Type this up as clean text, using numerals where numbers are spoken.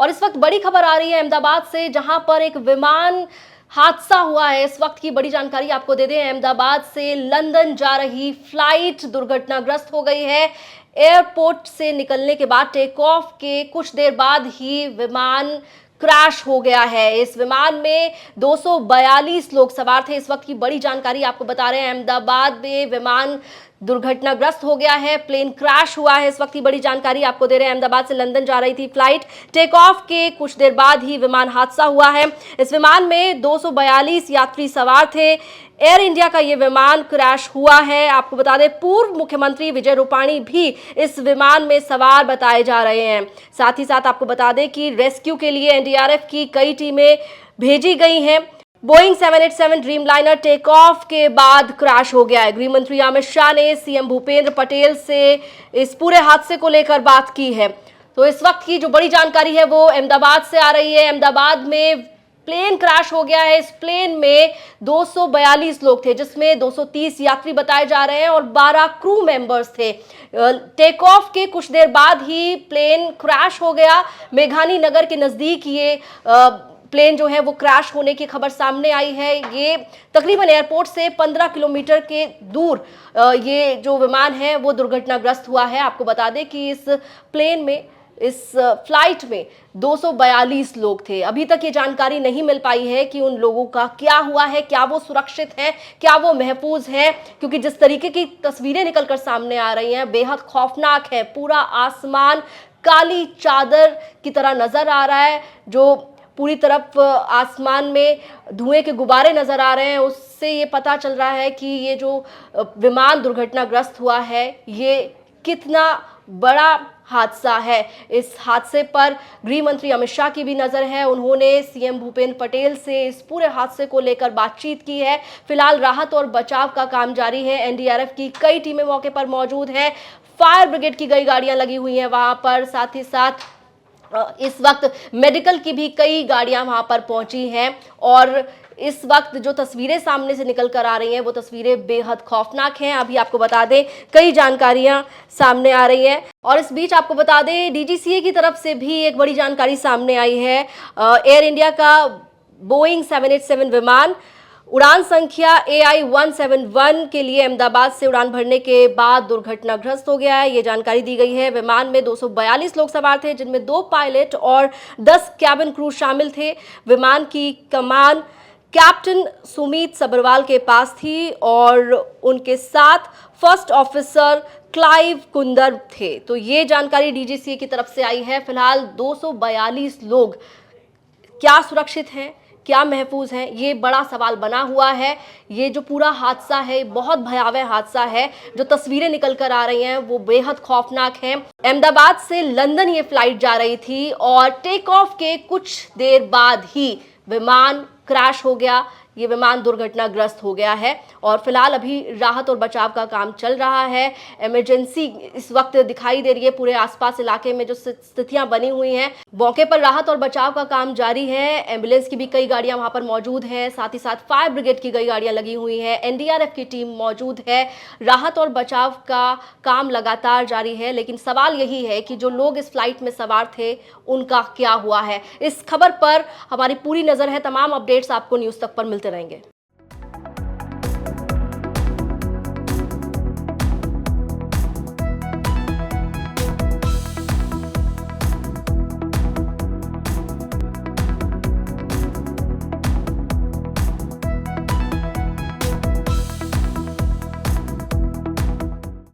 और इस वक्त बड़ी खबर आ रही है अहमदाबाद से, जहां पर एक विमान हादसा हुआ है। इस वक्त की बड़ी जानकारी आपको दे दें, अहमदाबाद से लंदन जा रही फ्लाइट दुर्घटनाग्रस्त हो गई है। एयरपोर्ट से निकलने के बाद टेक ऑफ के कुछ देर बाद ही विमान क्रैश हो गया है। इस विमान में 242 लोग सवार थे। इस वक्त की बड़ी जानकारी आपको बता रहे हैं, अहमदाबाद में विमान दुर्घटनाग्रस्त हो गया है, प्लेन क्रैश हुआ है। इस वक्त की बड़ी जानकारी आपको दे रहे हैं, अहमदाबाद से लंदन जा रही थी फ्लाइट, टेक ऑफ के कुछ देर बाद ही विमान हादसा हुआ है। इस विमान में 242 यात्री सवार थे। एयर इंडिया का यह विमान क्रैश हुआ है। आपको बता दें, पूर्व मुख्यमंत्री विजय रूपाणी भी इस विमान में सवार बताए जा रहे हैं। साथ ही साथ आपको बता दें कि रेस्क्यू के लिए एनडीआरएफ की कई टीमें भेजी गई हैं। बोइंग 787 ड्रीमलाइनर टेक ऑफ के बाद क्रैश हो गया है। गृह मंत्री अमित शाह ने सीएम भूपेंद्र पटेल से इस पूरे हादसे को लेकर बात की है। तो इस वक्त की जो बड़ी जानकारी है वो अहमदाबाद से आ रही है। अहमदाबाद में प्लेन क्रैश हो गया है। इस प्लेन में 242 लोग थे, जिसमें 230 यात्री बताए जा रहे हैं और 12 क्रू मेंबर्स थे। टेक ऑफ के कुछ देर बाद ही प्लेन क्रैश हो गया। मेघानी नगर के नजदीक ये प्लेन जो है वो क्रैश होने की खबर सामने आई है। ये तकरीबन एयरपोर्ट से 15 किलोमीटर के दूर ये जो विमान है वो दुर्घटनाग्रस्त हुआ है। आपको बता दें कि इस प्लेन में, इस फ्लाइट में 242 लोग थे। अभी तक ये जानकारी नहीं मिल पाई है कि उन लोगों का क्या हुआ है, क्या वो सुरक्षित हैं, क्या वो महफूज हैं, क्योंकि जिस तरीके की तस्वीरें निकलकर सामने आ रही हैं बेहद खौफनाक है। पूरा आसमान काली चादर की तरह नजर आ रहा है। जो पूरी तरफ आसमान में धुएं के गुब्बारे नजर आ रहे हैं, उससे ये पता चल रहा है कि ये जो विमान दुर्घटनाग्रस्त हुआ है ये कितना बड़ा हादसा है। इस हादसे पर गृह मंत्री अमित शाह की भी नजर है। उन्होंने सीएम भूपेंद्र पटेल से इस पूरे हादसे को लेकर बातचीत की है। फिलहाल राहत और बचाव का काम जारी है। एनडीआरएफ की कई टीमें मौके पर मौजूद हैं। फायर ब्रिगेड की कई गाड़ियां लगी हुई हैं वहां पर। साथ ही साथ इस वक्त मेडिकल की भी कई गाड़ियां वहां पर पहुंची हैं और इस वक्त जो तस्वीरें सामने से निकल कर आ रही हैं वो तस्वीरें बेहद खौफनाक हैं। अभी आपको बता दें कई जानकारियां सामने आ रही हैं और इस बीच आपको बता दें डीजीसीए की तरफ से भी एक बड़ी जानकारी सामने आई है। एयर इंडिया का बोइंग 787 विमान उड़ान संख्या AI-171 के लिए अहमदाबाद से उड़ान भरने के बाद दुर्घटनाग्रस्त हो गया है। ये जानकारी दी गई है। विमान में 242 लोग सवार थे, जिनमें 2 पायलट और 10 कैबिन क्रू शामिल थे। विमान की कमान कैप्टन सुमित सबरवाल के पास थी और उनके साथ फर्स्ट ऑफिसर क्लाइव कुंदर थे। तो ये जानकारी डीजीसीए की तरफ से आई है। फिलहाल 242 लोग क्या सुरक्षित हैं, क्या महफूज हैं, ये बड़ा सवाल बना हुआ है। ये जो पूरा हादसा है बहुत भयावह हादसा है। जो तस्वीरें निकल कर आ रही हैं वो बेहद खौफनाक हैं। अहमदाबाद से लंदन ये फ्लाइट जा रही थी और टेक ऑफ के कुछ देर बाद ही विमान क्रैश हो गया। ये विमान दुर्घटनाग्रस्त हो गया है और फिलहाल अभी राहत और बचाव का काम चल रहा है। इमरजेंसी इस वक्त दिखाई दे रही है पूरे आसपास इलाके में जो स्थितियां बनी हुई हैं। मौके पर राहत और बचाव का काम जारी है। एम्बुलेंस की भी कई गाड़ियां वहां पर मौजूद हैं। साथ ही साथ फायर ब्रिगेड की कई गाड़ियां लगी हुई हैं। एनडीआरएफ की टीम मौजूद है। राहत और बचाव का काम लगातार जारी है। लेकिन सवाल यही है कि जो लोग इस फ्लाइट में सवार थे उनका क्या हुआ है। इस खबर पर हमारी पूरी नजर है। तमाम अपडेट्स आपको न्यूज तक पर मिलते रहेंगे।